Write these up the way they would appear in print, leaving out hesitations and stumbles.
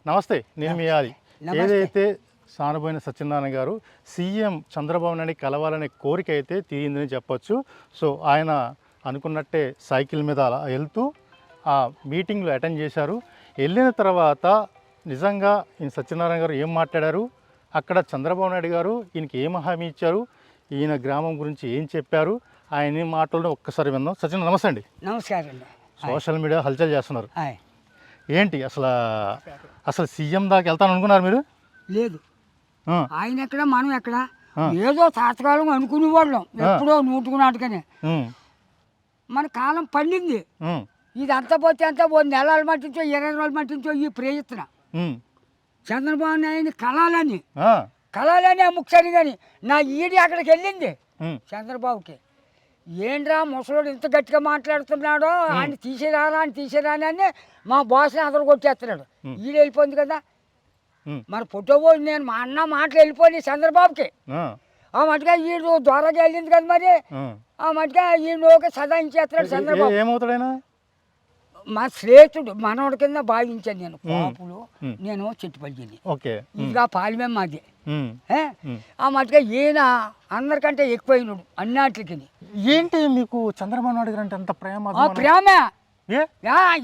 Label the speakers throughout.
Speaker 1: నమస్తే, నేను మీ ఆది. ఏదైతే సానుబోయిన సత్యనారాయణ గారు సీఎం చంద్రబాబు నాయుడు కలవాలనే కోరిక అయితే తీరిందని చెప్పొచ్చు. సో ఆయన అనుకున్నట్టే సైకిల్ మీద అలా వెళ్తూ ఆ మీటింగ్లో అటెండ్ చేశారు. వెళ్ళిన తర్వాత నిజంగా ఈయన సత్యనారాయణ గారు ఏం మాట్లాడారు, అక్కడ చంద్రబాబు నాయుడు గారు ఈయనకి ఏం హామీ ఇచ్చారు, ఈయన గ్రామం గురించి ఏం చెప్పారు, ఆయన మాటలను ఒక్కసారి విందాం. సత్యనారాయణ నమస్తే అండి.
Speaker 2: నమస్కారం అండి.
Speaker 1: సోషల్ మీడియా హల్చల్ చేస్తున్నారు, ఏంటి అసలు సీఎం దాకా వెళ్తాను అనుకున్నారు మీరు?
Speaker 2: లేదు, ఆయన ఎక్కడ మనం ఎక్కడ, ఏదో తాతకాలం అనుకునే వాళ్ళం, ఎప్పుడో నూటుకు నాటుకనే. మన కాలం పండింది, ఇది అంత పోతే అంత 1 నెలలు మట్టించో 20 రోజులు మట్టించో ఈ ప్రయత్న చంద్రబాబు నాయుడు కలాలని ముఖ్యని కానీ నా ఈడి అక్కడికి వెళ్ళింది చంద్రబాబుకి. ఏంట్రా ముసలోడు ఇంత గట్టిగా మాట్లాడుతున్నాడో, ఆయన తీసేరాని అని మా బాస్ని అదరు కొట్టేస్తున్నాడు. ఈడు వెళ్ళిపోయింది కదా, మన ఫోటో నేను మా అన్న మాటలు వెళ్ళిపోయి చంద్రబాబుకి. ఆ మటుగా ఈడు ద్వారాగా వెళ్ళింది కదా, మరి ఆ మటుగా ఈయన సదాయించేస్తున్నాడు చంద్రబాబు.
Speaker 1: ఏమవుతాడైనా
Speaker 2: మా శ్రేష్ఠుడు మనోడి కింద భావించాను నేను. కాపులు నేను చెట్టుపల్లి, ఇంకా పాలిమే మాది. ఆ మటుగా ఈయన అందరికంటే ఎక్కువైనడు అన్నిటికి.
Speaker 1: ఏంటి మీకు చంద్రబాబు నాయుడు గారు అంటే అంత ప్రేమ?
Speaker 2: ప్రేమే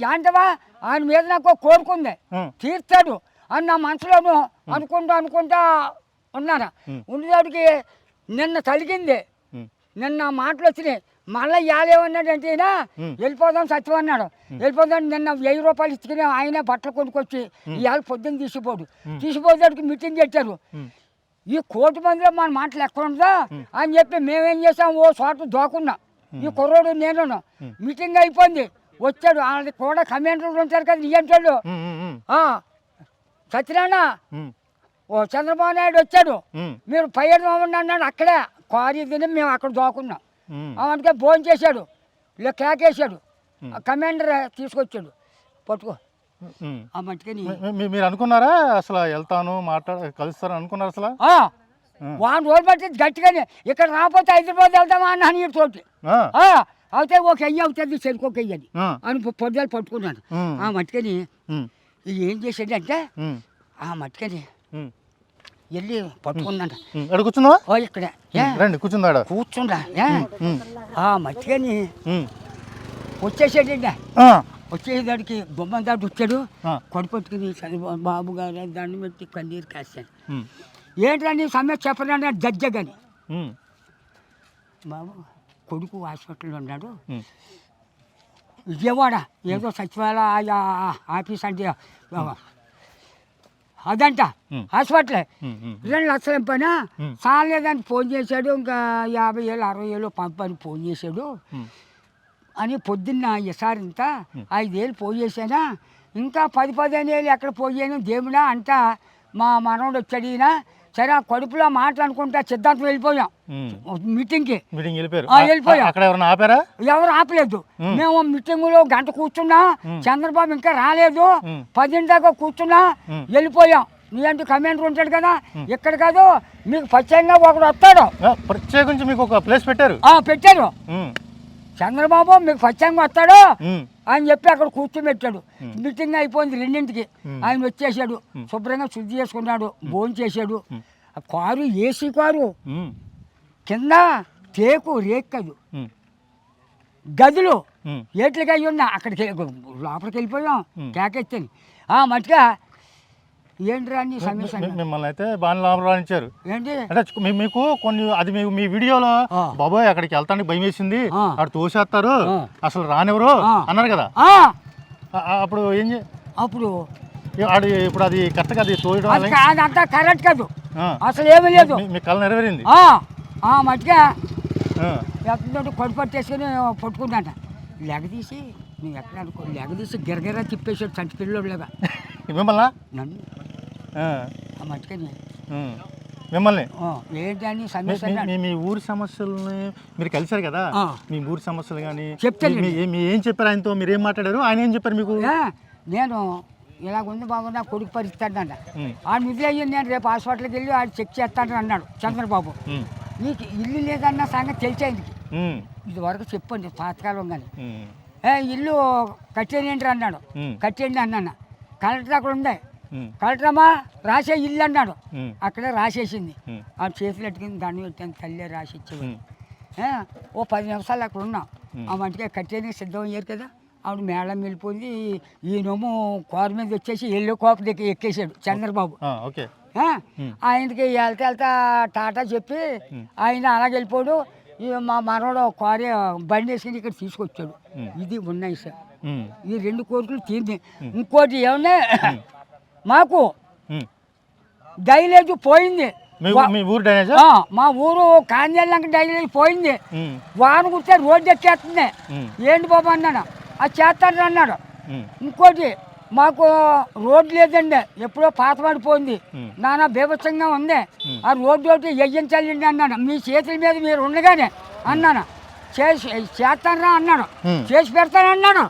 Speaker 2: ఏంటవా, ఆయన మీద నాకు కోరుకుంది, తీర్చాడు అని నా మనసులోను అనుకుంటా ఉన్నాను. ఉండేవాడికి నిన్న తలిగింది, నిన్న మాటలు వచ్చినాయి. మళ్ళీ ఏమన్నాడంటే ఈయన వెళ్ళిపోదాం సత్యం అన్నాడు. వెళ్ళిపోదాం నిన్న 1000 రూపాయలు ఇచ్చుకుని ఆయన బట్టలు కొనుక్కొచ్చి ఇవాళ పొద్దున్న తీసిపోతాడికి మీటింగ్ పెట్టారు. ఈ 1 కోటి మందిలో మన మాటలు ఎక్కడ ఉందా అని చెప్పి మేమేం చేసాం, ఓ చోట దోకున్నా. ఈ కుర్రోడు నేను మీటింగ్ అయిపోయింది, వచ్చాడు. వాళ్ళకి కూడా కమాండర్లు ఉంటారు కదా, నియంత్రణలు. సత్యనారాయణ ఓ చంద్రబాబు నాయుడు వచ్చాడు, మీరు పైన అన్నాడు. అక్కడే కారీ తిని మేము అక్కడ దోకున్నాం. అందుకే భోజనం చేశాడు, ఇలా కేకేశాడు. కమాండర్ తీసుకొచ్చాడు, పట్టుకో. ఆ మట్టుకని
Speaker 1: మీరు అనుకున్నారా అసలు వెళ్తాను కలుస్తాను అనుకున్నారు? అసలు
Speaker 2: 1 రోజు బట్టి గట్టిగానే ఇక్కడ రాకపోతే హైదరాబాద్ వెళ్తామా అన్నాను ఈ తోటి. అయితే ఒక అయ్యి అవుతుంది చెరుకు అయ్యని అని పొద్దులు పట్టుకున్నాను. ఆ మట్టుకని ఏం చేసాడంటే ఆ మట్టుకని వెళ్ళి పట్టుకున్నాడు.
Speaker 1: కూర్చుందా
Speaker 2: ఇక్కడ కూర్చుండా. ఆ మట్టిగాని వచ్చేసాడండి. వచ్చేదాడికి బొమ్మ దాటి వచ్చాడు, కొడుపట్టుకుని బాబు గారు దండం పెట్టి కన్నీరు కాశాను. ఏంటండి సమస్య చెప్పండి జడ్జ కానీ. బాబు కొడుకు హాస్పిటల్లో ఉన్నాడు, విజయవాడ ఏదో సచివాలయ ఆఫీస్ అంటే అదంట హాస్పిటల్. 2 లక్షల పైన చాలేదని ఫోన్ చేశాడు. ఇంకా 50,000 60,000 పంపని ఫోన్ చేశాడు అని పొద్దున్న ఈసారింత 5,000 ఫోన్ చేశానా, ఇంకా 10-15 ఏళ్ళు ఎక్కడ పోయాను దేవుడా అంతా. మా మనోడు వచ్చాడు ఈయన. సరే ఆ కడుపులో మాట్లాడుకుంటా సిద్ధాంతం వెళ్ళిపోయాం మీటింగ్కి. వెళ్ళిపోయాం. ఎవరు ఆపలేదు. మేము మీటింగ్లో 1 గంట కూర్చున్నా, చంద్రబాబు ఇంకా రాలేదు. 10 దాకా కూర్చున్నా, వెళ్ళిపోయాం. నీ అంటూ కమాండర్ ఉంటాడు కదా, ఇక్కడ కాదు మీకు ప్రత్యేకంగా ఒకడు వస్తాడు.
Speaker 1: ప్రత్యేకించి మీకు ఒక ప్లేస్ పెట్టారు.
Speaker 2: చంద్రబాబు మీకు ప్రత్యేకంగా వస్తాడు అని చెప్పి అక్కడ కూర్చోబెట్టాడు. మీటింగ్ అయిపోయింది 2ంటికి. ఆయన వచ్చేసాడు, శుభ్రంగా శుద్ధి చేసుకున్నాడు, భోజనం చేశాడు. కారు ఏసీ కారు, కింద టేకు రేక్కదు, గదులు ఏట్లకి అయ్యి ఉన్నా. అక్కడికి లోపలికి వెళ్ళిపోయాం కేకెత్తాను. మట్టుగా ఏంటి అన్ని సమస్య.
Speaker 1: మిమ్మల్ని అయితే బాగా లాభాలు
Speaker 2: ఏంటి
Speaker 1: అంటే మీకు కొన్ని అది మీ వీడియోలో బాబోయ్ అక్కడికి వెళ్తానికి భయం వేసింది, అక్కడ తోసేస్తారు అసలు రానివ్వరు అన్నారు కదా. అప్పుడు
Speaker 2: అప్పుడు
Speaker 1: ఇప్పుడు అది కరెక్ట్ కదా తోయడం?
Speaker 2: అదంతా కరెక్ట్ కాదు, అసలు ఏమీ లేదు.
Speaker 1: మీ కళ నెరవేరింది.
Speaker 2: మట్టుగా ఎక్కడ కొడు పట్టేసుకుని పట్టుకుంటాంట. లెగదీసి నువ్వు ఎక్కడ అనుకో, లెగదీసి గిరగిరా తిప్పేసాడు చంటి పిల్లలాగా
Speaker 1: మిమ్మల్ని.
Speaker 2: నన్ను మట్టుకని
Speaker 1: మిమ్మల్ని
Speaker 2: ఏంటని సమస్య.
Speaker 1: మీ ఊరి సమస్యలని మీరు కలిసారు కదా, మీ ఊరి సమస్యలు కానీ
Speaker 2: చెప్తాను.
Speaker 1: ఏం చెప్పారు ఆయనతో, మీరు ఏం మాట్లాడారు, ఆయన ఏం చెప్పారు మీకు?
Speaker 2: నేను ఇలాగుంది బాబు నా కొడుకు పరిస్థితి ఆ నిధి అయ్యింది, నేను రేపు హాస్పిటల్కి వెళ్ళి ఆడు చెక్ చేస్తాను అన్నాడు చంద్రబాబు. నీకు ఇల్లు లేదన్న సంగతి తెలిసేందుకు ఇది వరకు చెప్పండి పాతకాలం కానీ. ఇల్లు కట్టేయండి అన్నాడు, కట్టేయండి అన్నాను. కలెక్టర్ అక్కడ ఉండే కలెక్టరమ్మా రాసే ఇల్లు అన్నాడు.
Speaker 1: ఉమ్,
Speaker 2: అక్కడే రాసేసింది.
Speaker 1: ఉమ్,
Speaker 2: ఆ చేతులు ఎట్టుకుని దండం పెట్టాను, తల్లి రాసి ఇచ్చేవాడు. ఓ 10 నిమిషాలు అక్కడ ఉన్నాం. ఆ వంటికి కట్టేది సిద్ధం అయ్యారు కదా. ఆవిడ మేళం వెళ్ళిపోయింది. ఈయనేమో కారు మీద వచ్చేసి ఎల్లో కోప దగ్గర ఎక్కేసాడు చంద్రబాబు.
Speaker 1: ఓకే.
Speaker 2: ఆయనకి వెళ్తా టాటా చెప్పి ఆయన అలాగే వెళ్ళిపోడు. మా మనోడు కారు బండి వేసుకుని ఇక్కడ తీసుకొచ్చాడు. ఇది ఉన్నాయి సార్, ఈ 2 కోరికలు తీరింది. ఇంకోటి ఏమన్నా మాకు డైలేజ్ పోయింది. మా ఊరు కాంజల్లంక డైలేజ్ పోయింది. వాన కుడితే రోడ్డు ఎక్కేస్తుంది. ఏంటి బాబు అన్నాడు. అది చేస్తాను అన్నాడు. ఇంకోటి మాకు రోడ్డు లేదండి, ఎప్పుడో పాత పడిపోయింది, నానా బీభత్సంగా ఉంది. ఆ రోడ్డు ఒకటి వెయ్యించాలండి అన్నాడు. మీ చేతుల మీద మీరు ఉండగానే అన్నాను. చేస్తానరా అన్నాడు. చేసి పెడతాను అన్నాడు.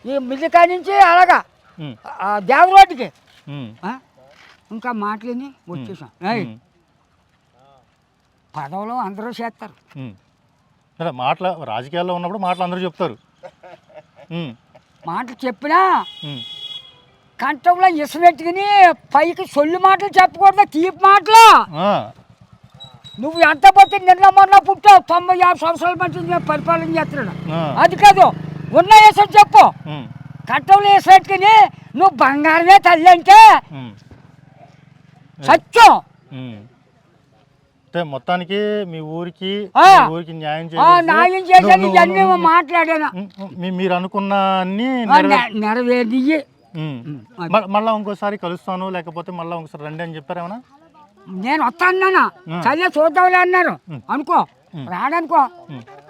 Speaker 2: ఈ మిల్లికా నుంచి అలాగా దేవ రోడ్డుకి ఇంకా మాటలని వచ్చేసాం. పదవులు అందరూ చేస్తారు.
Speaker 1: మాటలు రాజకీయాల్లో ఉన్నప్పుడు మాటలు అందరూ చెప్తారు.
Speaker 2: మాటలు చెప్పినా కంఠంలో ఇసమెట్టుకుని పైకి సొల్లు మాటలు చెప్పకూడదు, తీపి మాటలు. నువ్వు ఎంత పోతే నిన్న మొన్న పుట్టావు, 90-50 సంవత్సరాల మధ్య నేను పరిపాలన చేస్తున్నాడు. అది కాదు, ఉన్న వేసని చెప్పు. కంఠంలో వేసెట్టుకుని నువ్వు బంగారమే తల్లి అంటే సత్యం.
Speaker 1: మొత్తానికి మీ ఊరికి న్యాయం
Speaker 2: చేశాను. ఇవన్నీ మాట్లాడాను.
Speaker 1: మీరు అనుకున్న
Speaker 2: నెరవేరి
Speaker 1: మళ్ళీ ఇంకోసారి కలుస్తాను, లేకపోతే మళ్ళీ ఇంకోసారి రండి అని చెప్పారేమన్నా?
Speaker 2: నేను వస్తాను చదివే చూద్దాంలే అన్నారు. అనుకో రాడనుకో,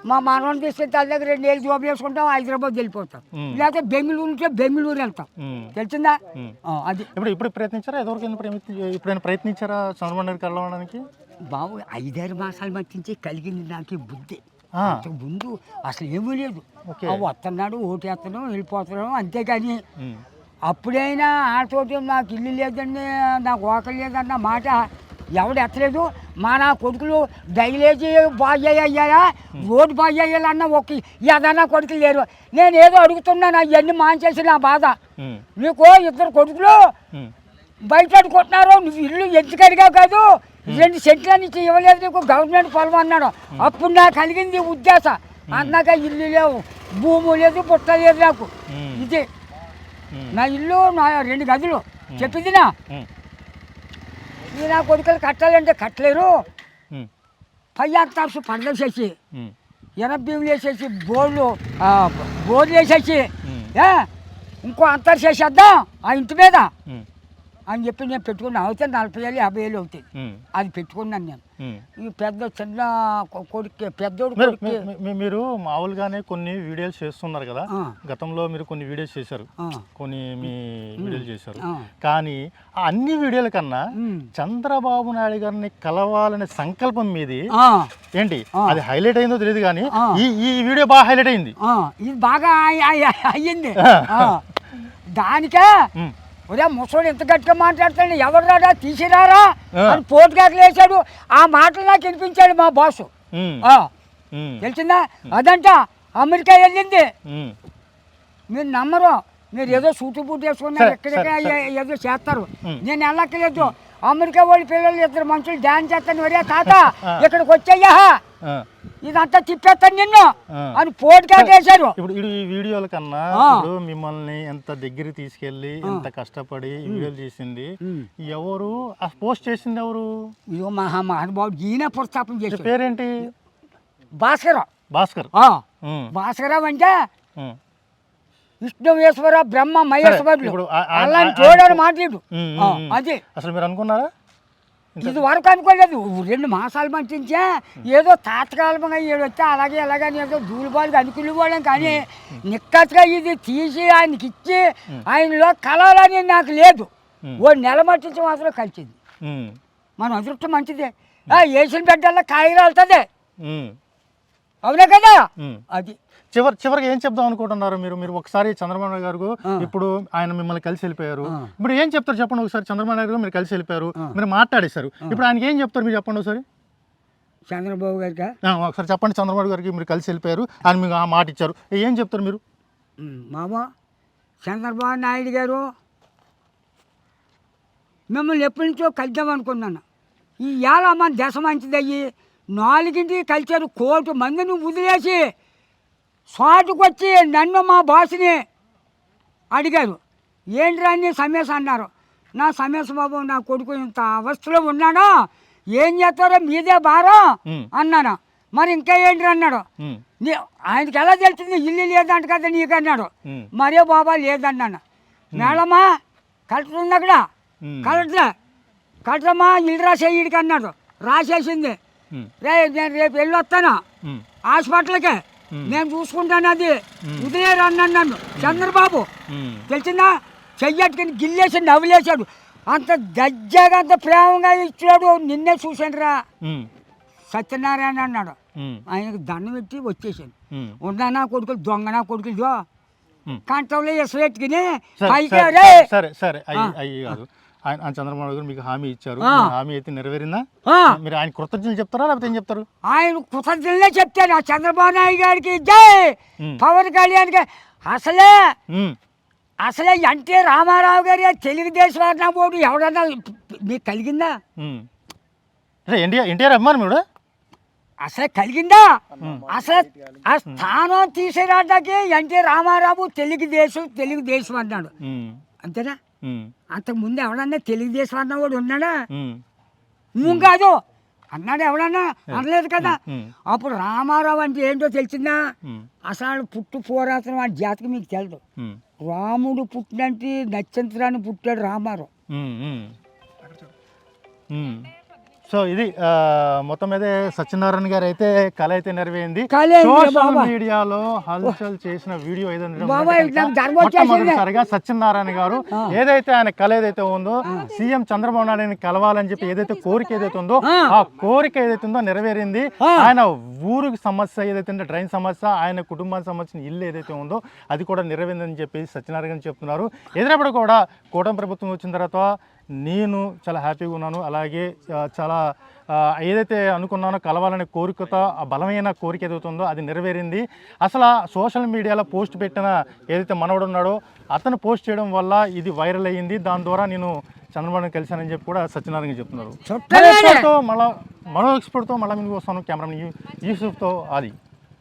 Speaker 2: మా మనవని తీసుకెళ్తే తల్లి దగ్గర 2 ఏళ్ళు జాబ్ చేసుకుంటాం, హైదరాబాద్ వెళ్ళిపోతాం. లేకపోతే బెంగళూరు ఉంటే బెంగళూరు వెళ్తాం. తెలిసిందా? అది
Speaker 1: ఇప్పుడు ప్రయత్నించారా? ఎప్పుడైనా ప్రయత్నించారా చంద్రబాబు నాయుడు కలవడానికి?
Speaker 2: బాబు 5-6 మాసాలు మట్టించి కలిగింది నాకు ఈ బుద్ధి. ముందు అసలు ఏమీ లేదు. వస్తున్నాడు, ఓటేస్తున్నాం, వెళ్ళిపోతున్నాం, అంతేకాని అప్పుడైనా ఆటోటి నాకు ఇల్లు లేదండి, నాకు ఓకలు లేదన్న మాట ఎవడు ఎత్తలేదు. నా కొడుకులు డైలేజీ బాగా అయ్యాయా, రోడ్డు బాగా అయ్యాలన్న ఒక ఏదన్నా కొడుకులు లేరు. నేను ఏదో అడుగుతున్నాను, అవన్నీ మాంచేసి నా బాధ. నీకు 2 కొడుకులు బయట కొట్టినారు, నువ్వు ఇల్లు ఎందుకడిగా కాదు, 2 సెంట్ల నుంచి ఇవ్వలేదు నీకు గవర్నమెంట్ పొలం అన్నాడు. అప్పుడు నాకు కలిగింది ఉద్దేశ. అన్నాక ఇల్లు లేవు, భూము లేదు, పుట్ట లేదు నాకు. ఇది నా ఇల్లు, నా 2 గదులు చెప్పిందినా. నా కొడుకులు కట్టాలంటే కట్టలేరు. పై అంతర్సు పండ్లు వేసేసి, ఎనభీములు వేసేసి, బోర్లు వేసేసి ఇంకో అంతర్సు వేసేద్దాం ఆ ఇంటి మీద అని చెప్పి నేను పెట్టుకున్నాను. అవుతే 40,000-50,000 అవుతాయి. అది పెట్టుకున్నాను నేను. ఈ చిన్న కొడుకు పెద్దోడు.
Speaker 1: మీరు మామూలుగానే కొన్ని వీడియోలు చేస్తున్నారు కదా, గతంలో మీరు కొన్ని వీడియోస్ చేశారు, కొన్ని మీ వీడియోలు చేశారు. కానీ ఆ అన్ని వీడియోల కన్నా చంద్రబాబు నాయుడు గారిని కలవాలనే సంకల్పం మీది ఏంటి, అది హైలైట్ అయిందో తెలియదు కానీ ఈ వీడియో బాగా హైలైట్ అయింది.
Speaker 2: ఇది బాగా అయ్యింది. దానికే ఒరే ముసోడు ఎంత గట్టిగా మాట్లాడతాడు, ఎవరు రాడా తీసిరారా అని పోటుగాట్లు వేసాడు. ఆ మాటలు నాకు వినిపించాడు మా బాసు. తెలిసిందా? అదంట అమెరికా వెళ్ళింది. మీరు నమ్మరు, మీరు ఏదో సూటు బూట్ వేసుకున్నారు, ఎక్కడికే ఏదో చేస్తారు. నేను వెళ్ళక్కలేదు. అమెరికా వాళ్ళ పిల్లలు 2 మనుషులు డ్యాన్స్ చేస్తాను, వరే తాత ఇక్కడికి వచ్చాయ్యా, ఇదంతా తిప్పేస్తాను నిన్ను అని పోటుగాటేశారు.
Speaker 1: ఇప్పుడు ఈ వీడియోల కన్నా ఇప్పుడు మిమ్మల్ని ఎంత దగ్గర తీసుకెళ్లి ఎంత కష్టపడి వీడియోలు చేసింది ఎవరు, పోస్ట్ చేసింది ఎవరు?
Speaker 2: ఇదిగో మహానుభావుడు ఈయన ప్రస్తాపన చేశారు.
Speaker 1: పేరేంటి?
Speaker 2: భాస్కర్. భాస్కరరావు అంటే విష్ణువేశ్వర బ్రహ్మ మహేశ్వరుడు అలాంటి చూడని మాట్లాడు. అది
Speaker 1: అసలు మీరు అనుకున్నారా?
Speaker 2: ఇది వరకు అనుకోలేదు. 2 మాసాలు పంపించే ఏదో తాత్కాలికంగా ఏడొస్తే అలాగే ఎలాగని ఏదో దూలుబాలుగా అనుకునేవాళ్ళం. కానీ నిక్కచ్చుగా ఇది తీసి ఆయనకి ఇచ్చి ఆయనలో కలాలని నాకు లేదు. ఓ నెల మట్టించి మాత్రం కలిసింది. మన అదృష్టం మంచిదే. వేసిన బిడ్డల్లో కాయ రాలుతుంది, అవునా కదా? అది
Speaker 1: చివరికి ఏం చెప్దాం అనుకుంటున్నారు మీరు? ఒకసారి చంద్రబాబు నాయుడు గారు ఇప్పుడు ఆయన మిమ్మల్ని కలిసి వెళ్ళిపోయారు, ఇప్పుడు ఏం చెప్తారు చెప్పండి ఒకసారి? చంద్రబాబు నాయుడు గారు మీరు కలిసి వెళ్ళిపోయారు, మీరు మాట్లాడేశారు, ఇప్పుడు ఆయనకి ఏం చెప్తారు మీరు చెప్పండి ఒకసారి?
Speaker 2: చంద్రబాబు గారికి
Speaker 1: ఒకసారి చెప్పండి. చంద్రబాబు గారికి మీరు కలిసి వెళ్ళిపోయారు, ఆయన మీకు ఆ మాట ఇచ్చారు, ఏం చెప్తారు మీరు?
Speaker 2: మామ చంద్రబాబు నాయుడు గారు మిమ్మల్ని ఎప్పటి నుంచో కలిద్దాం అనుకున్నాను. ఈ ఏళ మన దశ మంచిదయ్యి 4ంటికి కలిసారు 1 కోటి మందిని వదిలేసి షాటుకొచ్చి నన్ను మా బాస్ని అడిగారు, ఏంట్రా నీ సమేశ అన్నారు. నా సమేశ బాబు, నా కొడుకు ఇంత అవస్థలో ఉన్నాడు, ఏం చేస్తారో మీదే భారం అన్నాను. మరి ఇంకా ఏంటి అన్నాడు. ఆయనకి ఎలా తెలిసింది, ఇల్లు లేదంట కదా నీకు అన్నాడు. మరే బాబా లేదన్నాను. మేడమ్మా కలెక్టర్ ఉంది అక్కడ, కలెక్టరమ్మా ఇల్లు రాసేయడికి అన్నాడు. రాసేసింది. నేను రేపు వెళ్ళొస్తాను హాస్పిటల్కి, నేను చూసుకుంటాను, అది ఉదయం అన్నాను. నన్ను చంద్రబాబు తెలిసిందా, చెయ్యట్టుకుని గిల్లేసి నవ్వులేశాడు. అంత దజ్జాగా అంత ప్రేమగా ఇచ్చాడు. నిన్నే చూశాను రా సత్యనారాయణ అన్నాడు. ఆయనకు దండం పెట్టి వచ్చేసాను. ఉన్నానా కొడుకులు, దొంగనా కొడుకులు కంటంలో ఎసరెట్టుకుని
Speaker 1: సరే సరే అయ్యి కాదు. ఆయన చంద్రబాబు గారు మీకు హామీ ఇచ్చారు, హామీ అయితే నెరవేరిందా? మీరు ఆయన కృతజ్ఞతలు చెప్తారా లేకపోతే ఏం చెప్తారు?
Speaker 2: ఆయన కృతజ్ఞతలే చెప్తాను. ఆ చంద్రబాబు నాయుడు గారికి జై, పవన్ కళ్యాణ్కి అసలే ఎన్టీ రామారావు గారి తెలుగుదేశం అన్న పోటు ఎవడన్నా మీకు కలిగిందా?
Speaker 1: ఎన్టీఆర్ అభిమానం మీరు
Speaker 2: అసలు కలిగిందా? అసలు ఆ స్థానం తీసేరాటకి ఎన్టీ రామారావు తెలుగుదేశం అన్నాడు, అంతేనా? అంతకుముందు ఎవడన్నా తెలుగుదేశం అన్నవాడు ఉన్నాడా? కాదు అన్నాడు, ఎవడన్నా అనలేదు కదా. అప్పుడు రామారావు అంటే ఏంటో తెలిసిందా? అసలు పుట్టు పోరాటం ఆ జాతికి మీకు తెలదు. రాముడు పుట్టినంటే నక్షత్రాన్ని పుట్టాడు రామారావు.
Speaker 1: సో ఇది మొత్తం మీద సత్యనారాయణ గారు అయితే కళ అయితే నెరవేరింది. సోషల్ మీడియాలో హల్చల్ చేసిన వీడియో ఏదైనా సత్యనారాయణ గారు ఏదైతే ఆయన కళ ఏదైతే ఉందో, సీఎం చంద్రబాబు నాయుడు కలవాలని చెప్పి ఏదైతే కోరిక ఏదైతే ఉందో, ఆ కోరిక ఏదైతే ఉందో నెరవేరింది. ఆయన ఊరికి సమస్య ఏదైతే ఉందో, డ్రైన్ సమస్య, ఆయన కుటుంబానికి సంబంధించిన ఇల్లు ఏదైతే ఉందో అది కూడా నెరవేరిందని చెప్పి సత్యనారాయణ గారు చెప్తున్నారు. ఎదురైనప్పుడు కూడా కూటమి ప్రభుత్వం వచ్చిన తర్వాత నేను చాలా హ్యాపీగా ఉన్నాను. అలాగే చాలా ఏదైతే అనుకున్నానో కలవాలనే కోరికతో, ఆ బలమైన కోరిక ఏదైతే ఉందో అది నెరవేరింది. అసలు సోషల్ మీడియాలో పోస్ట్ పెట్టిన ఏదైతే మనవడు ఉన్నాడో అతను పోస్ట్ చేయడం వల్ల ఇది వైరల్ అయ్యింది. దాని ద్వారా నేను చంద్రబాబుని కలిశానని చెప్పి కూడా సత్యనారాయణ చెప్తున్నారు. మళ్ళీ మరో ఎక్స్పర్ట్తో మళ్ళీ మీకు వస్తాను. కెమెరామెన్ యూసుఫ్తో ఆది.